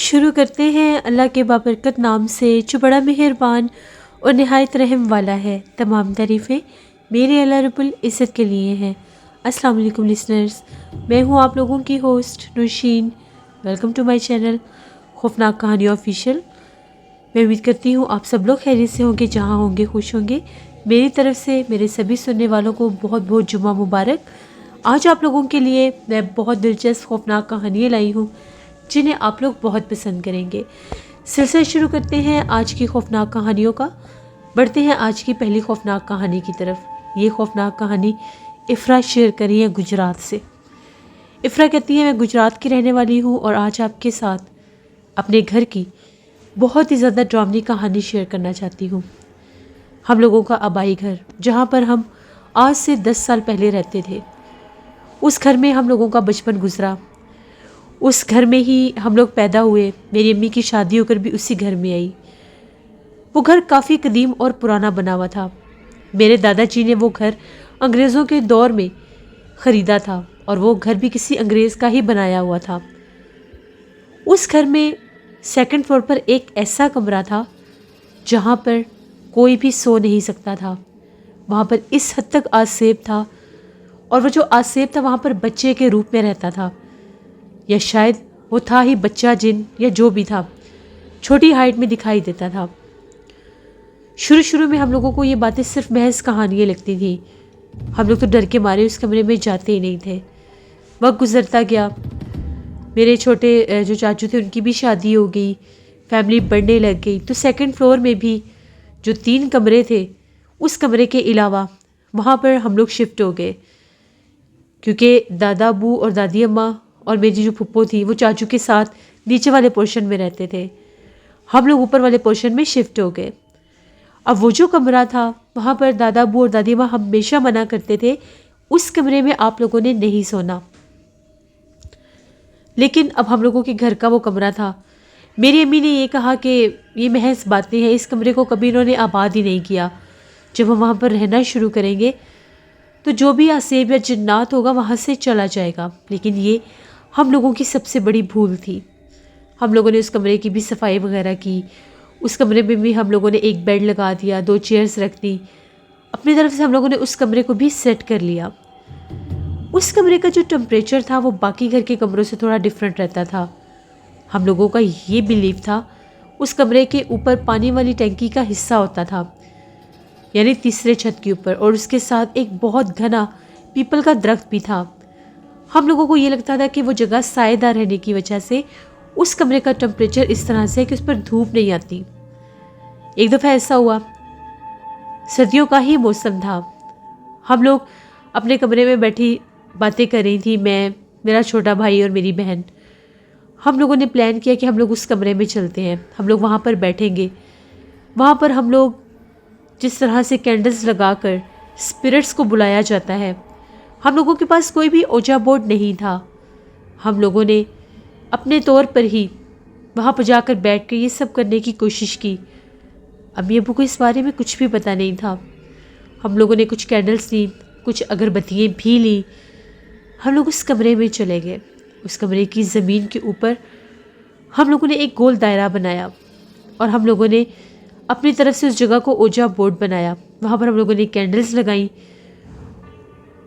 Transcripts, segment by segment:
شروع کرتے ہیں اللہ کے بابرکت نام سے جو بڑا مہربان اور نہایت رحم والا ہے۔ تمام تعریفیں میرے اللہ رب العزت کے لیے ہیں۔ السلام علیکم لسنرز، میں ہوں آپ لوگوں کی host Nausheen. Welcome to my channel خوفناک کہانی آفیشیل۔ میں امید کرتی ہوں آپ سب لوگ خیریت سے ہوں گے، جہاں ہوں گے خوش ہوں گے۔ میری طرف سے میرے سبھی سننے والوں کو بہت بہت جمعہ مبارک۔ آج آپ لوگوں کے لیے میں بہت دلچسپ خوفناک کہانیاں لائی ہوں جنہیں آپ لوگ بہت پسند کریں گے۔ سلسلہ شروع کرتے ہیں آج کی خوفناک کہانیوں کا۔ بڑھتے ہیں آج کی پہلی خوفناک کہانی کی طرف۔ یہ خوفناک کہانی افرا شیئر کری ہے گجرات سے۔ افرا کہتی ہے، میں گجرات کی رہنے والی ہوں اور آج آپ کے ساتھ اپنے گھر کی بہت ہی زیادہ ڈرامنی کہانی شیئر کرنا چاہتی ہوں۔ ہم لوگوں کا آبائی گھر، جہاں پر ہم آج سے 10 سال پہلے رہتے تھے، اس گھر میں ہم لوگوں کا بچپن گزرا۔ اس گھر میں ہی ہم لوگ پیدا ہوئے۔ میری امی کی شادی ہو کر بھی اسی گھر میں آئی۔ وہ گھر کافی قدیم اور پرانا بنا ہوا تھا۔ میرے دادا جی نے وہ گھر انگریزوں کے دور میں خریدا تھا اور وہ گھر بھی کسی انگریز کا ہی بنایا ہوا تھا۔ اس گھر میں سیکنڈ فلور پر ایک ایسا کمرہ تھا جہاں پر کوئی بھی سو نہیں سکتا تھا۔ وہاں پر اس حد تک آسیب تھا، اور وہ جو آسیب تھا وہاں پر بچے کے روپ میں رہتا تھا، یا شاید وہ تھا ہی بچہ جن، یا جو بھی تھا، چھوٹی ہائٹ میں دکھائی دیتا تھا۔ شروع میں ہم لوگوں کو یہ باتیں صرف محض کہانیاں لگتی تھیں۔ ہم لوگ تو ڈر کے مارے اس کمرے میں جاتے ہی نہیں تھے۔ وقت گزرتا گیا، میرے چھوٹے جو چاچو تھے ان کی بھی شادی ہو گئی، فیملی بڑھنے لگ گئی، تو سیکنڈ فلور میں بھی جو 3 کمرے تھے، اس کمرے کے علاوہ وہاں پر ہم لوگ شفٹ ہو گئے، کیونکہ دادا ابو اور دادی اماں اور میری جو پھپھو تھی وہ چاچو کے ساتھ نیچے والے پورشن میں رہتے تھے۔ ہم لوگ اوپر والے پورشن میں شفٹ ہو گئے۔ اب وہ جو کمرہ تھا وہاں پر دادا ابو اور دادی اماں ہمیشہ منع کرتے تھے، اس کمرے میں آپ لوگوں نے نہیں سونا۔ لیکن اب ہم لوگوں کے گھر کا وہ کمرہ تھا۔ میری امی نے یہ کہا کہ یہ محض باتیں ہیں، اس کمرے کو کبھی انہوں نے آباد ہی نہیں کیا۔ جب ہم وہاں پر رہنا شروع کریں گے تو جو بھی آسیب یا جنات ہوگا وہاں سے چلا جائے گا۔ لیکن یہ ہم لوگوں کی سب سے بڑی بھول تھی۔ ہم لوگوں نے اس کمرے کی بھی صفائی وغیرہ کی۔ اس کمرے میں بھی ہم لوگوں نے ایک بیڈ لگا دیا، 2 چیئرز رکھ دی۔ اپنی طرف سے ہم لوگوں نے اس کمرے کو بھی سیٹ کر لیا۔ اس کمرے کا جو ٹمپریچر تھا وہ باقی گھر کے کمروں سے تھوڑا ڈیفرنٹ رہتا تھا۔ ہم لوگوں کا یہ بیلیو تھا اس کمرے کے اوپر پانی والی ٹینکی کا حصہ ہوتا تھا، یعنی تیسرے چھت کے اوپر، اور اس کے ساتھ ایک بہت گھنا پیپل کا درخت بھی تھا۔ ہم لوگوں کو یہ لگتا تھا کہ وہ جگہ سائے دار رہنے کی وجہ سے اس کمرے کا ٹمپریچر اس طرح سے کہ اس پر دھوپ نہیں آتی۔ ایک دفعہ ایسا ہوا، سردیوں کا ہی موسم تھا، ہم لوگ اپنے کمرے میں بیٹھی باتیں کر رہی تھی، میں، میرا چھوٹا بھائی اور میری بہن۔ ہم لوگوں نے پلان کیا کہ ہم لوگ اس کمرے میں چلتے ہیں، ہم لوگ وہاں پر بیٹھیں گے۔ وہاں پر ہم لوگ جس طرح سے کینڈلز لگا کر اسپرٹس کو بلایا جاتا ہے، ہم لوگوں کے پاس کوئی بھی اوجا بورڈ نہیں تھا۔ ہم لوگوں نے اپنے طور پر ہی وہاں پہ جا کر بیٹھ کے یہ سب کرنے کی کوشش کی۔ امی ابو کو اس بارے میں کچھ بھی پتہ نہیں تھا۔ ہم لوگوں نے کچھ کینڈلز لی، کچھ اگربتیاں بھی لی۔ ہم لوگ اس کمرے میں چلے گئے۔ اس کمرے کی زمین کے اوپر ہم لوگوں نے ایک گول دائرہ بنایا اور ہم لوگوں نے اپنی طرف سے اس جگہ کو اوجا بورڈ بنایا۔ وہاں پر ہم لوگوں نے کینڈلز لگائیں۔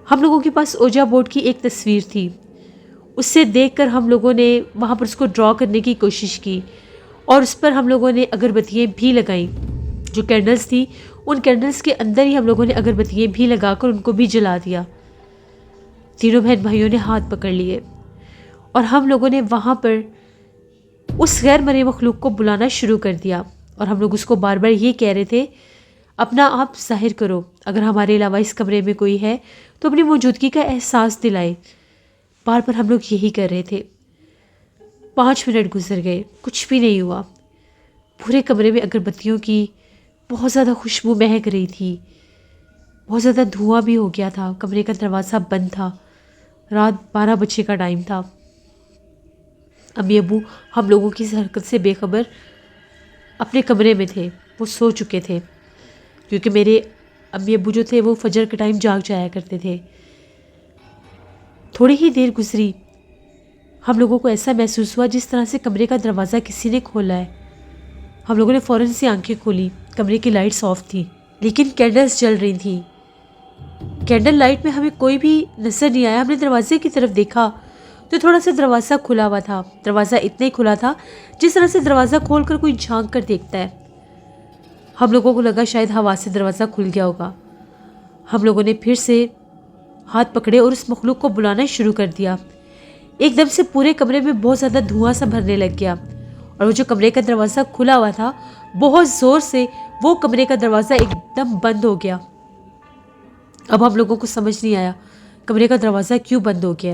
ہم لوگوں کے پاس اوجا بورڈ کی ایک تصویر تھی، اس سے دیکھ کر ہم لوگوں نے وہاں پر اس کو ڈرا کرنے کی کوشش کی، اور اس پر ہم لوگوں نے اگربتیاں بھی لگائیں۔ جو کینڈلز تھی ان کینڈلز کے اندر ہی ہم لوگوں نے اگربتیاں بھی لگا کر ان کو بھی جلا دیا۔ تینوں بہن بھائیوں نے ہاتھ پکڑ لیے اور ہم لوگوں نے وہاں پر اس غیر مرئی مخلوق کو بلانا شروع کر دیا، اور ہم لوگ اس کو بار بار یہ کہہ رہے تھے، اپنا آپ ظاہر کرو، اگر ہمارے علاوہ اس کمرے میں کوئی ہے تو اپنی موجودگی کا احساس دلائے۔ بار بار ہم لوگ یہی کر رہے تھے۔ 5 منٹ گزر گئے، کچھ بھی نہیں ہوا۔ پورے کمرے میں اگربتیوں کی بہت زیادہ خوشبو مہک رہی تھی، بہت زیادہ دھواں بھی ہو گیا تھا۔ کمرے کا دروازہ بند تھا، رات 12 بجے کا ٹائم تھا۔ امی ابو ہم لوگوں کی اس حرکت سے بے خبر اپنے کمرے میں تھے، وہ سو چکے تھے، کیونکہ میرے امی ابو جو تھے وہ فجر کے ٹائم جاگ جایا کرتے تھے۔ تھوڑی ہی دیر گزری، ہم لوگوں کو ایسا محسوس ہوا جس طرح سے کمرے کا دروازہ کسی نے کھولا ہے۔ ہم لوگوں نے فوراً سے آنکھیں کھولی۔ کمرے کی لائٹس آف تھی لیکن کینڈلز جل رہی تھیں۔ کینڈل لائٹ میں ہمیں کوئی بھی نظر نہیں آیا۔ ہم نے دروازے کی طرف دیکھا تو تھوڑا سا دروازہ کھلا ہوا تھا۔ دروازہ اتنا ہی کھلا تھا جس طرح سے دروازہ کھول کر کوئی جھانک کر دیکھتا ہے۔ ہم لوگوں کو لگا شاید ہوا سے دروازہ کھل گیا ہوگا۔ ہم لوگوں نے پھر سے ہاتھ پکڑے اور اس مخلوق کو بلانا شروع کر دیا۔ ایک دم سے پورے کمرے میں بہت زیادہ دھواں سا بھرنے لگ گیا اور وہ جو کمرے کا دروازہ کھلا ہوا تھا بہت زور سے وہ کمرے کا دروازہ ایک دم بند ہو گیا۔ اب ہم لوگوں کو سمجھ نہیں آیا کمرے کا دروازہ کیوں بند ہو گیا۔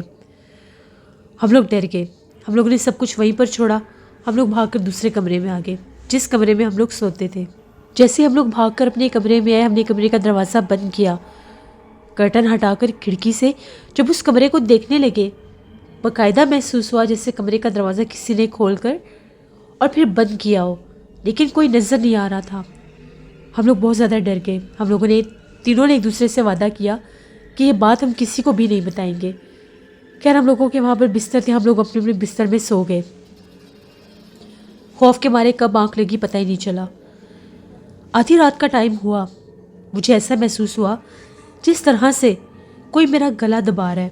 ہم لوگ ڈر گئے۔ ہم لوگوں نے سب کچھ وہیں پر چھوڑا۔ ہم لوگ بھاگ کر دوسرے کمرے میں آ گئے جس کمرے میں ہم لوگ سوتے تھے۔ جیسے ہم لوگ بھاگ کر اپنے کمرے میں آئے ہم نے کمرے کا دروازہ بند کیا۔ کرٹن ہٹا کر کھڑکی سے جب اس کمرے کو دیکھنے لگے باقاعدہ محسوس ہوا جیسے کمرے کا دروازہ کسی نے کھول کر اور پھر بند کیا ہو، لیکن کوئی نظر نہیں آ رہا تھا۔ ہم لوگ بہت زیادہ ڈر گئے۔ ہم لوگوں نے تینوں نے ایک دوسرے سے وعدہ کیا کہ یہ بات ہم کسی کو بھی نہیں بتائیں گے۔ خیر ہم لوگوں کے وہاں پر بستر تھے، ہم لوگ اپنے اپنے بستر میں سو گئے۔ خوف کے مارے کب آنکھ لگی پتہ ہی نہیں چلا۔ آدھی رات کا ٹائم ہوا، مجھے ایسا محسوس ہوا جس طرح سے کوئی میرا گلا دبا رہا ہے۔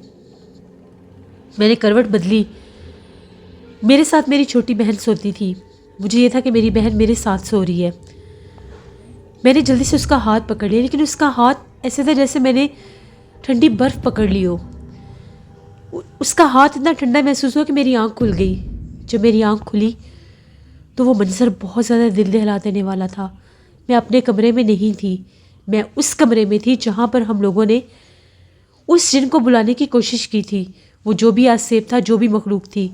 میں نے کروٹ بدلی۔ میرے ساتھ میری چھوٹی بہن سوتی تھی۔ مجھے یہ تھا کہ میری بہن میرے ساتھ سو رہی ہے۔ میں نے جلدی سے اس کا ہاتھ پکڑ لیا لیکن اس کا ہاتھ ایسے تھا جیسے میں نے ٹھنڈی برف پکڑ لی ہو۔ اس کا ہاتھ اتنا ٹھنڈا محسوس ہوا کہ میری آنکھ کھل گئی۔ جب میری آنکھ کھلی تو وہ منظر بہت زیادہ دل دہلا دینے والا تھا۔ میں اپنے کمرے میں نہیں تھی، میں اس کمرے میں تھی جہاں پر ہم لوگوں نے اس جن کو بلانے کی کوشش کی تھی، وہ جو بھی آسیب تھا، جو بھی مخلوق تھی،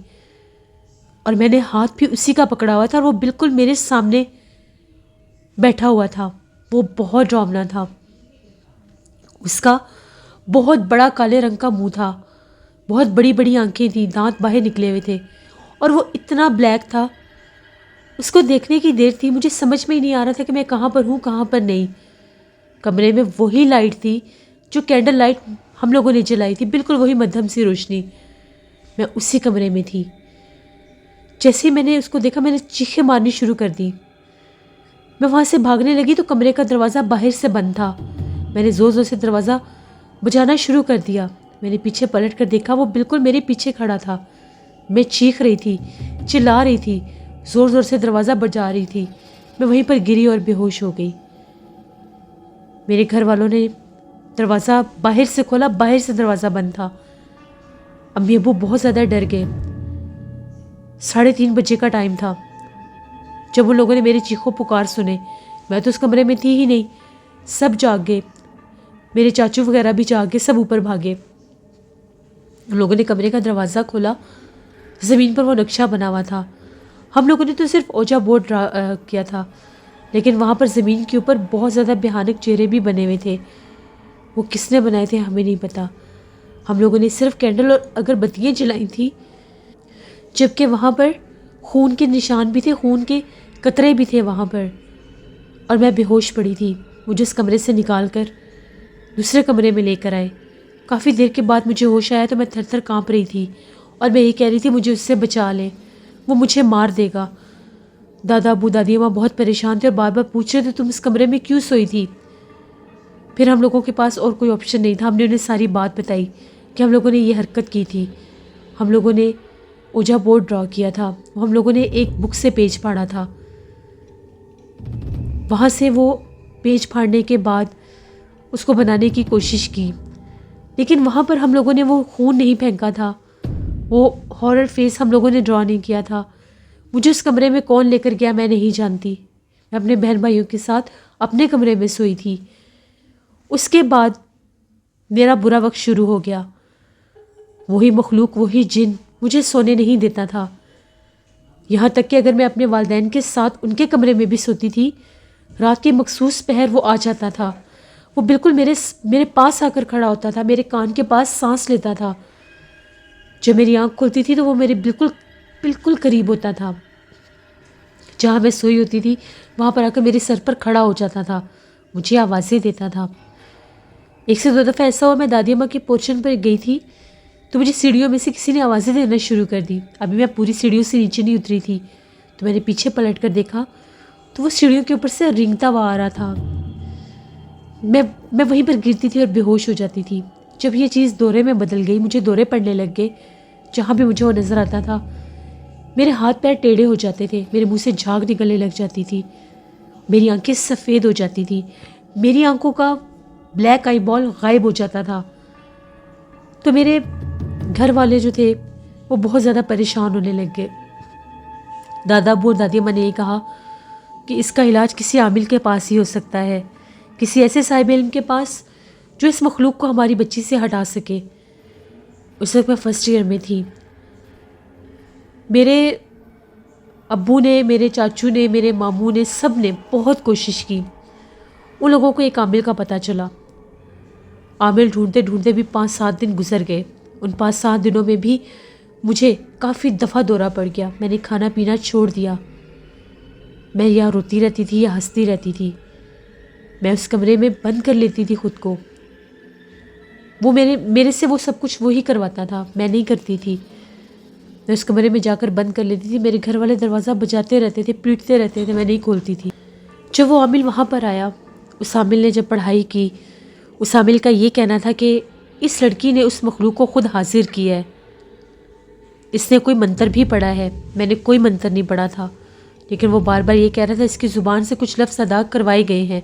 اور میں نے ہاتھ بھی اسی کا پکڑا ہوا تھا اور وہ بالکل میرے سامنے بیٹھا ہوا تھا۔ وہ بہت ڈراؤنا تھا۔ اس کا بہت بڑا کالے رنگ کا منہ تھا، بہت بڑی بڑی آنکھیں تھیں، دانت باہر نکلے ہوئے تھے اور وہ اتنا بلیک تھا۔ اس کو دیکھنے کی دیر تھی، مجھے سمجھ میں ہی نہیں آ رہا تھا کہ میں کہاں پر ہوں کہاں پر نہیں۔ کمرے میں وہی لائٹ تھی جو کینڈل لائٹ ہم لوگوں نے جلائی تھی، بالکل وہی مدھم سی روشنی۔ میں اسی کمرے میں تھی۔ جیسے ہی میں نے اس کو دیکھا میں نے چیخیں مارنی شروع کر دی۔ میں وہاں سے بھاگنے لگی تو کمرے کا دروازہ باہر سے بند تھا۔ میں نے زور زور سے دروازہ بجانا شروع کر دیا۔ میں نے پیچھے پلٹ کر دیکھا، وہ بالکل میرے پیچھے کھڑا تھا۔ میں چیخ رہی تھی، چلا رہی تھی، زور زور سے دروازہ بجا رہی تھی۔ میں وہیں پر گری اور بے ہوش ہو گئی۔ میرے گھر والوں نے دروازہ باہر سے کھولا، باہر سے دروازہ بند تھا۔ امی ابو بہت زیادہ ڈر گئے۔ 3:30 بجے کا ٹائم تھا جب ان لوگوں نے میری چیخوں پکار سنے۔ میں تو اس کمرے میں تھی ہی نہیں۔ سب جاگ گئے، میرے چاچو وغیرہ بھی جاگ گئے، سب اوپر بھاگے۔ ان لوگوں نے کمرے کا دروازہ کھولا، زمین پر وہ نقشہ بنا ہوا تھا۔ ہم لوگوں نے تو صرف اوجا بورڈ کیا تھا لیکن وہاں پر زمین کے اوپر بہت زیادہ بھیانک چہرے بھی بنے ہوئے تھے۔ وہ کس نے بنائے تھے ہمیں نہیں پتا۔ ہم لوگوں نے صرف کینڈل اور اگربتیاں جلائی تھیں، جبکہ وہاں پر خون کے نشان بھی تھے، خون کے قطرے بھی تھے وہاں پر، اور میں بے ہوش پڑی تھی۔ مجھے اس کمرے سے نکال کر دوسرے کمرے میں لے کر آئے۔ کافی دیر کے بعد مجھے ہوش آیا تو میں تھر تھر کانپ رہی تھی اور میں یہ کہہ رہی تھی مجھے اس سے بچا لے، وہ مجھے مار دے گا۔ دادا ابو دادی اماں بہت پریشان تھے اور بار بار پوچھ رہے تھے تم اس کمرے میں کیوں سوئی تھی۔ پھر ہم لوگوں کے پاس اور کوئی آپشن نہیں تھا، ہم نے انہیں ساری بات بتائی کہ ہم لوگوں نے یہ حرکت کی تھی۔ ہم لوگوں نے اوجا بورڈ ڈرا کیا تھا، ہم لوگوں نے ایک بک سے پیج پھاڑا تھا۔ وہاں سے وہ پیج پھاڑنے کے بعد اس کو بنانے کی کوشش کی، لیکن وہاں پر ہم لوگوں نے وہ خون نہیں پھینکا تھا، وہ ہارر فیس ہم لوگوں نے ڈرا نہیں کیا تھا۔ مجھے اس کمرے میں کون لے کر گیا میں نہیں جانتی۔ میں اپنے بہن بھائیوں کے ساتھ اپنے کمرے میں سوئی تھی۔ اس کے بعد میرا برا وقت شروع ہو گیا۔ وہی مخلوق، وہی جن مجھے سونے نہیں دیتا تھا، یہاں تک کہ اگر میں اپنے والدین کے ساتھ ان کے کمرے میں بھی سوتی تھی، رات کے مخصوص پہر وہ آ جاتا تھا۔ وہ بالکل میرے پاس آ کر کھڑا ہوتا تھا، میرے کان کے پاس سانس لیتا تھا۔ جب میری آنکھ کھلتی تھی تو وہ میرے بالکل قریب ہوتا تھا۔ جہاں میں سوئی ہوتی تھی وہاں پر آ کر میرے سر پر کھڑا ہو جاتا تھا، مجھے آوازیں دیتا تھا۔ 1 سے 2 دفعہ ایسا ہوا میں دادی اماں کے پورشن پر گئی تھی تو مجھے سیڑھیوں میں سے کسی نے آوازیں دینا شروع کر دی۔ ابھی میں پوری سیڑھیوں سے نیچے نہیں اتری تھی، تو میں نے پیچھے پلٹ کر دیکھا تو وہ سیڑھیوں کے اوپر سے رینگتا ہوا آ رہا تھا۔ میں وہیں پر گرتی تھی اور بے ہوش ہو جاتی تھی۔ جب یہ چیز دورے میں بدل گئی، مجھے دورے پڑنے لگ گئے، جہاں بھی مجھے وہ نظر آتا تھا میرے ہاتھ پیر ٹیڑھے ہو جاتے تھے، میرے منہ سے جھاگ نکلنے لگ جاتی تھی، میری آنکھیں سفید ہو جاتی تھی، میری آنکھوں کا بلیک آئی بال غائب ہو جاتا تھا۔ تو میرے گھر والے جو تھے وہ بہت زیادہ پریشان ہونے لگ گئے۔ دادا ابو اور دادی اماں نے یہ کہا کہ اس کا علاج کسی عامل کے پاس ہی ہو سکتا ہے، کسی ایسے صاحب علم کے پاس جو اس مخلوق کو ہماری بچی سے ہٹا سکے۔ اس وقت میں فرسٹ ایئر میں تھی۔ میرے ابو نے، میرے چاچو نے، میرے ماموں نے، سب نے بہت کوشش کی۔ ان لوگوں کو ایک عامل کا پتہ چلا۔ عامل ڈھونڈتے ڈھونڈتے بھی 5-7 دن گزر گئے۔ ان 5-7 دنوں میں بھی مجھے کافی دفعہ دورہ پڑ گیا۔ میں نے کھانا پینا چھوڑ دیا۔ میں یا روتی رہتی تھی یا ہنستی رہتی تھی۔ میں اس کمرے میں بند کر لیتی تھی خود کو۔ وہ میرے سے وہ سب کچھ وہی کرواتا تھا، میں نہیں کرتی تھی۔ میں اس کمرے میں جا کر بند کر لیتی تھی۔ میرے گھر والے دروازہ بجاتے رہتے تھے، پیٹتے رہتے تھے، میں نہیں کھولتی تھی۔ جب وہ عامل وہاں پر آیا، اس عامل نے جب پڑھائی کی، اس عامل کا یہ کہنا تھا کہ اس لڑکی نے اس مخلوق کو خود حاضر کیا ہے، اس نے کوئی منتر بھی پڑھا ہے۔ میں نے کوئی منتر نہیں پڑھا تھا، لیکن وہ بار بار یہ کہہ رہا تھا اس کی زبان سے کچھ لفظ ادا کروائے گئے ہیں،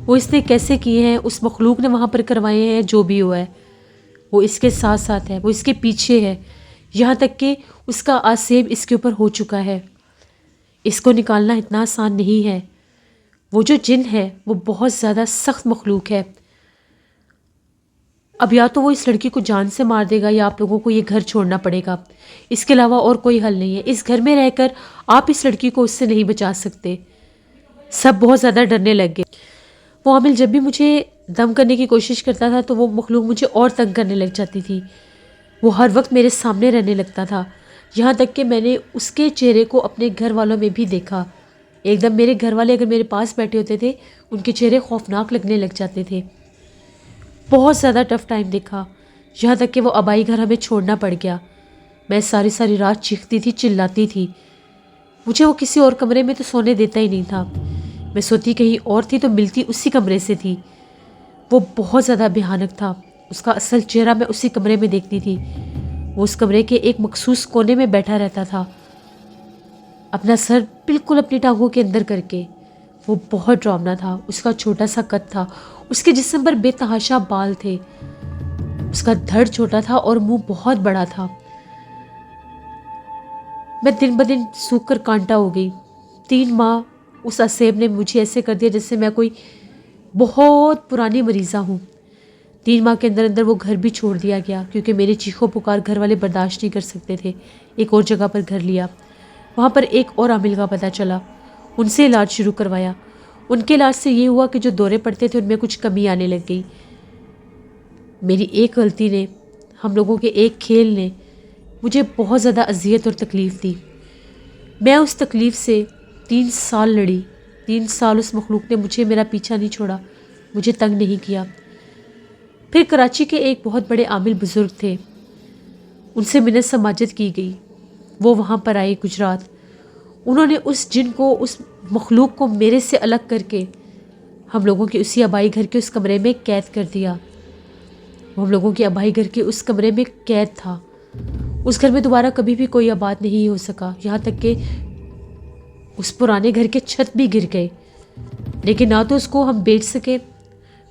وہ اس نے کیسے کیے ہیں، اس مخلوق نے وہاں پر کروائے ہیں، جو بھی ہوا ہے وہ اس کے ساتھ ساتھ ہے، وہ اس کے پیچھے ہے، یہاں تک کہ اس کا آسیب اس کے اوپر ہو چکا ہے۔ اس کو نکالنا اتنا آسان نہیں ہے۔ وہ جو جن ہے وہ بہت زیادہ سخت مخلوق ہے۔ اب یا تو وہ اس لڑکی کو جان سے مار دے گا یا آپ لوگوں کو یہ گھر چھوڑنا پڑے گا، اس کے علاوہ اور کوئی حل نہیں ہے۔ اس گھر میں رہ کر آپ اس لڑکی کو اس سے نہیں بچا سکتے۔ سب بہت زیادہ ڈرنے لگ گئے۔ وہ عامل جب بھی مجھے دم کرنے کی کوشش کرتا تھا تو وہ مخلوق مجھے اور تنگ کرنے لگ جاتی تھی۔ وہ ہر وقت میرے سامنے رہنے لگتا تھا، یہاں تک کہ میں نے اس کے چہرے کو اپنے گھر والوں میں بھی دیکھا۔ ایک دم میرے گھر والے اگر میرے پاس بیٹھے ہوتے تھے ان کے چہرے خوفناک لگنے لگ جاتے تھے۔ بہت زیادہ ٹف ٹائم دیکھا، یہاں تک کہ وہ آبائی گھر ہمیں چھوڑنا پڑ گیا۔ میں ساری رات چیختی تھی، چلاتی تھی۔ مجھے وہ کسی اور کمرے میں تو سونے دیتا ہی نہیں تھا۔ میں سوتی کہیں اور تھی تو ملتی اسی کمرے سے تھی۔ وہ بہت زیادہ بھیانک تھا۔ اس کا اصل چہرہ میں اسی کمرے میں دیکھتی تھی۔ وہ اس کمرے کے ایک مخصوص کونے میں بیٹھا رہتا تھا، اپنا سر بالکل اپنی ٹانگوں کے اندر کر کے۔ وہ بہت ڈراؤنا تھا۔ اس کا چھوٹا سا قد تھا، اس کے جسم پر بے تحاشا بال تھے، اس کا دھڑ چھوٹا تھا اور منہ بہت بڑا تھا۔ میں دن بدن سوکھ کر کانٹا ہو گئی۔ 3 ماہ اس اسیب نے مجھے ایسے کر دیا جیسے میں کوئی بہت پرانی مریضہ ہوں۔ 3 ماہ کے اندر اندر وہ گھر بھی چھوڑ دیا گیا، کیونکہ میری چیخوں پکار گھر والے برداشت نہیں کر سکتے تھے۔ ایک اور جگہ پر گھر لیا، وہاں پر ایک اور عامل کا پتہ چلا، ان سے علاج شروع کروایا۔ ان کے علاج سے یہ ہوا کہ جو دورے پڑتے تھے ان میں کچھ کمی آنے لگ گئی۔ میری ایک غلطی نے، ہم لوگوں کے ایک کھیل نے مجھے بہت زیادہ اذیت اور تکلیف دی۔ میں اس تکلیف سے 3 سال لڑی۔ 3 سال اس مخلوق نے مجھے، میرا پیچھا نہیں چھوڑا، مجھے تنگ نہیں کیا۔ پھر کراچی کے ایک بہت بڑے عامل بزرگ تھے، ان سے منت سماجت کی گئی۔ وہ وہاں پر آئے گجرات۔ انہوں نے اس جن کو، اس مخلوق کو میرے سے الگ کر کے ہم لوگوں کے اسی آبائی گھر کے اس کمرے میں قید کر دیا۔ وہ ہم لوگوں کے آبائی گھر کے اس کمرے میں قید تھا۔ اس گھر میں دوبارہ کبھی بھی کوئی آباد نہیں ہو سکا، یہاں تک کہ اس پرانے گھر کے چھت بھی گر گئے، لیکن نہ تو اس کو ہم بیچ سکے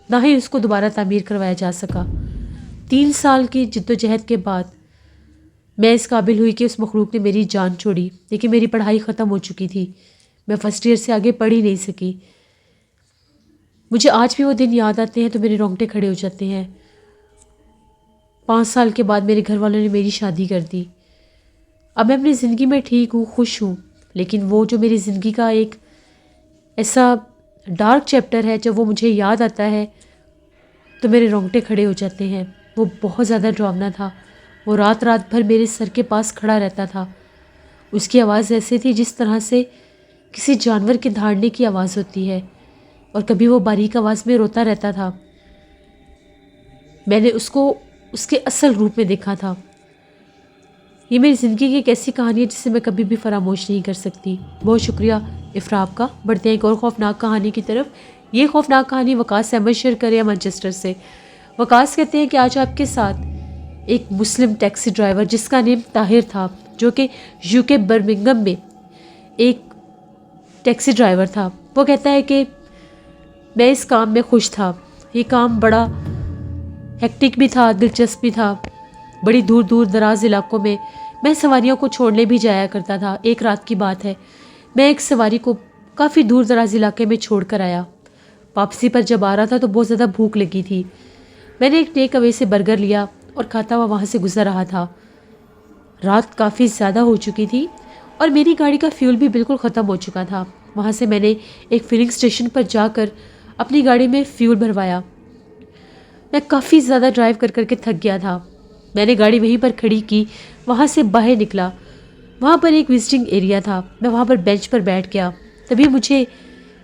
نہ ہی اس کو دوبارہ تعمیر کروایا جا سکا۔ 3 سال کی جد و جہد کے بعد میں اس قابل ہوئی کہ اس مخلوق نے میری جان چھوڑی، لیکن میری پڑھائی ختم ہو چکی تھی، میں فرسٹ ایئر سے آگے پڑھ ہی نہیں سکی۔ مجھے آج بھی وہ دن یاد آتے ہیں تو میرے رونگٹے کھڑے ہو جاتے ہیں۔ 5 سال کے بعد میرے گھر والوں نے میری شادی کر دی۔ اب میں اپنی زندگی میں ٹھیک ہوں، خوش ہوں، لیکن وہ جو میری زندگی کا ایک ایسا ڈارک چیپٹر ہے، جب وہ مجھے یاد آتا ہے تو میرے رونگٹے کھڑے ہو جاتے ہیں۔ وہ بہت زیادہ ڈراؤنا تھا۔ وہ رات رات بھر میرے سر کے پاس کھڑا رہتا تھا۔ اس کی آواز ایسے تھی جس طرح سے کسی جانور کے دھاڑنے کی آواز ہوتی ہے، اور کبھی وہ باریک آواز میں روتا رہتا تھا۔ میں نے اس کو اس کے اصل روپ میں دیکھا تھا۔ یہ میری زندگی کی ایک ایسی کہانی ہے جسے میں کبھی بھی فراموش نہیں کر سکتی۔ بہت شکریہ افراب کا۔ بڑھتے ہیں ایک اور خوفناک کہانی کی طرف۔ یہ خوفناک کہانی وقاص احمد شیئر کرے مانچسٹر سے۔ وقاص کہتے ہیں کہ آج آپ کے ساتھ ایک مسلم ٹیکسی ڈرائیور جس کا نیم طاہر تھا، جو کہ یو کے برمنگھم میں ایک ٹیکسی ڈرائیور تھا، وہ کہتا ہے کہ میں اس کام میں خوش تھا۔ یہ کام بڑا ہیکٹک بھی تھا، دلچسپ بھی تھا۔ بڑی دور دور دراز علاقوں میں سواریوں کو چھوڑنے بھی جایا کرتا تھا۔ ایک رات کی بات ہے، میں ایک سواری کو کافی دور دراز علاقے میں چھوڑ کر آیا۔ واپسی پر جب آ رہا تھا تو بہت زیادہ بھوک لگی تھی۔ میں نے ایک ٹیک اوے سے برگر لیا اور کھاتا ہوا وہاں سے گزر رہا تھا۔ رات کافی زیادہ ہو چکی تھی اور میری گاڑی کا فیول بھی بالکل ختم ہو چکا تھا۔ وہاں سے میں نے ایک فلنگ اسٹیشن پر جا کر اپنی گاڑی میں فیول بھروایا۔ میں کافی زیادہ ڈرائیو کر کر کے تھک گیا تھا۔ میں نے گاڑی وہیں پر کھڑی کی، وہاں سے باہر نکلا۔ وہاں پر ایک وزٹنگ ایریا تھا، میں وہاں پر بینچ پر بیٹھ گیا۔ تبھی مجھے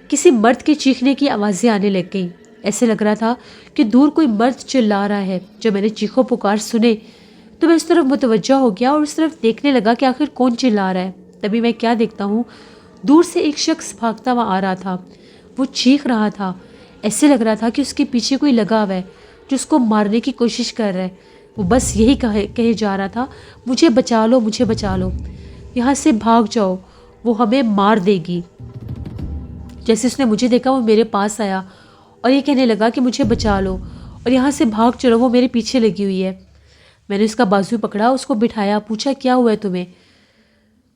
کسی مرد کے چیخنے کی آوازیں آنے لگ گئیں۔ ایسے لگ رہا تھا کہ دور کوئی مرد چلا رہا ہے۔ جب میں نے چیخو پکار سنے تو میں اس طرف متوجہ ہو گیا اور اس طرف دیکھنے لگا کہ آخر کون چلا رہا ہے۔ تبھی میں کیا دیکھتا ہوں، دور سے ایک شخص بھاگتا ہوا آ رہا تھا۔ وہ چیخ رہا تھا، ایسے لگ رہا تھا کہ اس کے پیچھے کوئی لگا ہوا ہے جو اس کو مارنے کی کوشش کر رہا ہے۔ وہ بس یہی کہے جا رہا تھا، مجھے بچا لو، مجھے بچا لو، یہاں سے بھاگ جاؤ، وہ ہمیں مار دے گی۔ جیسے اس نے مجھے دیکھا وہ میرے پاس آیا اور یہ کہنے لگا کہ مجھے بچا لو اور یہاں سے بھاگ چلو، وہ میرے پیچھے لگی ہوئی ہے۔ میں نے اس کا بازو پکڑا، اس کو بٹھایا، پوچھا کیا ہوا ہے تمہیں؟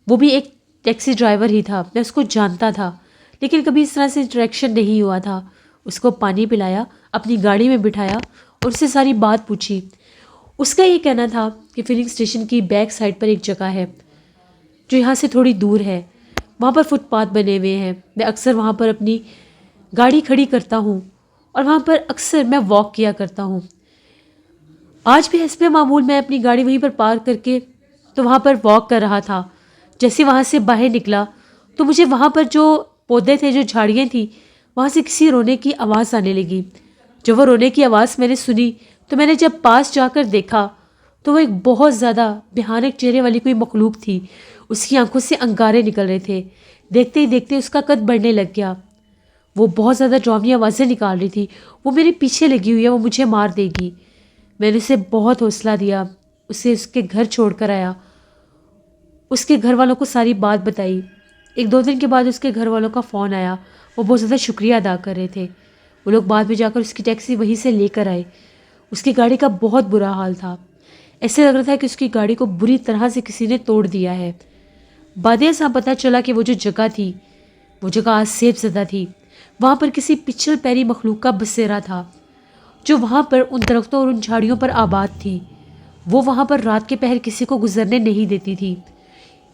وہ بھی ایک ٹیکسی ڈرائیور ہی تھا، میں اس کو جانتا تھا لیکن کبھی اس طرح سے انٹریکشن نہیں ہوا تھا۔ اس کو پانی پلایا، اپنی گاڑی میں بٹھایا اور اس سے ساری بات پوچھی۔ اس کا یہ کہنا تھا کہ فلنگ اسٹیشن کی بیک سائڈ پر ایک جگہ ہے جو یہاں سے تھوڑی دور ہے، وہاں پر فٹ پاتھ بنے ہوئے ہیں۔ میں اکثر وہاں پر اپنی گاڑی کھڑی کرتا ہوں اور وہاں پر اکثر میں واک کیا کرتا ہوں۔ آج بھی حسب معمول میں اپنی گاڑی وہیں پر پارک کر کے تو وہاں پر واک کر رہا تھا۔ جیسے وہاں سے باہر نکلا تو مجھے وہاں پر جو پودے تھے، جو جھاڑیاں تھیں، وہاں سے کسی رونے کی آواز آنے لگی۔ جب وہ رونے کی آواز میں نے سنی تو میں نے جب پاس جا کر دیکھا تو وہ ایک بہت زیادہ بھیانک چہرے والی کوئی مخلوق تھی۔ اس کی آنکھوں سے انگارے نکل رہے تھے۔ دیکھتے ہی دیکھتے اس کا قد بڑھنے لگ گیا۔ وہ بہت زیادہ ڈراؤنی آوازیں نکال رہی تھی۔ وہ میرے پیچھے لگی ہوئی ہے، وہ مجھے مار دے گی۔ میں نے اسے بہت حوصلہ دیا، اسے اس کے گھر چھوڑ کر آیا، اس کے گھر والوں کو ساری بات بتائی۔ ایک دو دن کے بعد اس کے گھر والوں کا فون آیا، وہ بہت زیادہ شکریہ ادا کر رہے تھے۔ وہ لوگ بعد میں جا کر اس کی ٹیکسی وہیں سے لے کر آئے۔ اس کی گاڑی کا بہت برا حال تھا، ایسے لگ رہا تھا کہ اس کی گاڑی کو بری طرح سے کسی نے توڑ دیا ہے۔ بعد ازاں پتہ چلا کہ وہ جو جگہ تھی، وہ جگہ آج سیب زدہ تھی۔ وہاں پر کسی پچھل پیری مخلوق کا بسیرا تھا جو وہاں پر ان درختوں اور ان جھاڑیوں پر آباد تھی۔ وہ وہاں پر رات کے پہر کسی کو گزرنے نہیں دیتی تھی۔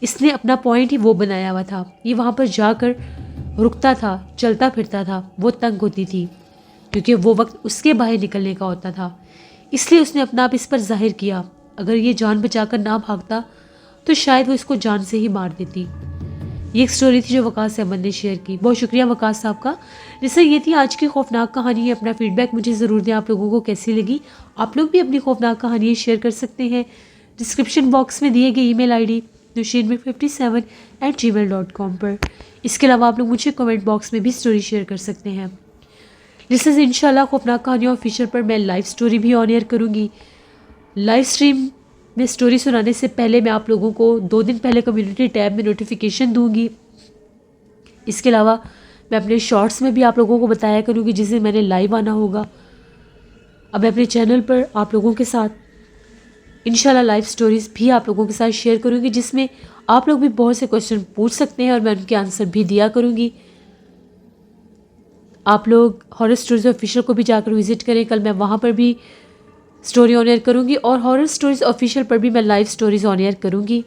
اس نے اپنا پوائنٹ ہی وہ بنایا ہوا تھا۔ یہ وہاں پر جا کر رکتا تھا، چلتا پھرتا تھا۔ وہ تنگ ہوتی تھی کیونکہ وہ وقت اس کے باہر نکلنے کا ہوتا تھا، اس لیے اس نے اپنا آپ اس پر ظاہر کیا۔ اگر یہ جان بچا کر نہ بھاگتا تو شاید وہ اس کو جان سے ہی مار دیتی۔ یہ ایک سٹوری تھی جو وقاص احمد نے شیئر کی۔ بہت شکریہ وقاص صاحب کا۔ جیسے یہ تھی آج کی خوفناک کہانی۔ اپنا فیڈ بیک مجھے ضرور دیں، آپ لوگوں کو کیسی لگی۔ آپ لوگ بھی اپنی خوفناک کہانیاں شیئر کر سکتے ہیں ڈسکرپشن باکس میں دیے گئے ای میل آئی ڈی nushin57@gmail.com پر۔ اس کے علاوہ آپ لوگ مجھے کمنٹ باکس میں بھی سٹوری شیئر کر سکتے ہیں۔ جس سے انشاءاللہ خوفناک کہانیوں آفیشیل پر میں لائیو سٹوری بھی آن ایئر کروں گی۔ لائیو سٹریم میں سٹوری سنانے سے پہلے میں آپ لوگوں کو 2 دن پہلے کمیونٹی ٹیب میں نوٹیفیکیشن دوں گی۔ اس کے علاوہ میں اپنے شارٹس میں بھی آپ لوگوں کو بتایا کروں گی جس دن میں نے لائیو آنا ہوگا۔ اب میں اپنے چینل پر آپ لوگوں کے ساتھ انشاءاللہ لائیو سٹوریز بھی آپ لوگوں کے ساتھ شیئر کروں گی، جس میں آپ لوگ بھی بہت سے کویشچن پوچھ سکتے ہیں اور میں ان کے آنسر بھی دیا کروں گی۔ آپ لوگ ہارر سٹوریز آفیشیل کو بھی جا کر وزٹ کریں، کل میں وہاں پر بھی سٹوری آن ایئر کروں گی اور ہارر سٹوریز آفیشیل پر بھی میں لائیو سٹوریز آن ایئر کروں گی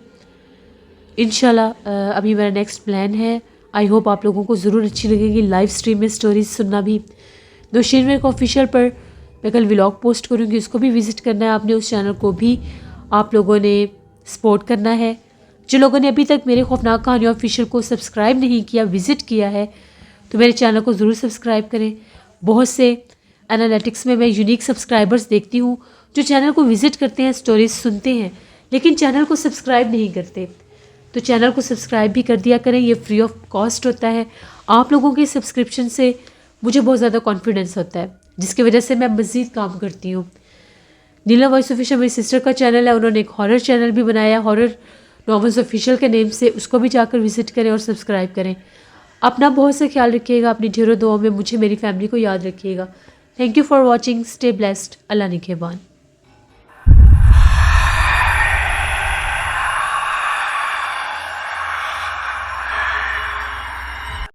انشاءاللہ۔ ابھی میرا نیکسٹ پلان ہے، آئی ہوپ آپ لوگوں کو ضرور اچھی لگے گی لائیو سٹریم میں سٹوریز سننا بھی۔ نوشین ورک آفیشیل پر میں کل ولاگ پوسٹ کروں گی، اس کو بھی وزٹ کرنا ہے آپ نے، اس چینل کو بھی آپ لوگوں نے سپورٹ کرنا ہے۔ جو لوگوں نے ابھی تک میرے خوفناک کہانیوں آفیشیل کو سبسکرائب نہیں کیا، وزٹ کیا ہے، تو میرے چینل کو ضرور سبسکرائب کریں۔ بہت سے انالیٹکس میں یونیک سبسکرائبرز دیکھتی ہوں جو چینل کو وزٹ کرتے ہیں، سٹوریز سنتے ہیں لیکن چینل کو سبسکرائب نہیں کرتے، تو چینل کو سبسکرائب بھی کر دیا کریں. یہ فری آف کاسٹ ہوتا ہے. آپ لوگوں کے سبسکرپشن سے مجھے بہت زیادہ کانفیڈنس ہوتا ہے، جس کی وجہ سے میں مزید کام کرتی ہوں. نیلا وائس آفیشیل میری سسٹر کا چینل ہے، انہوں نے ایک ہارر چینل بھی بنایا، ہارر ناولز آفیشیل کے نیم سے. اس کو بھی جا کر وزٹ کریں اور سبسکرائب کریں. اپنا بہت سے خیال رکھیے گا، اپنی ڈھیروں دعاؤں میں مجھے، میری فیملی کو یاد رکھیے گا. Thank you for watching. Stay blessed. اللہ نگہبان.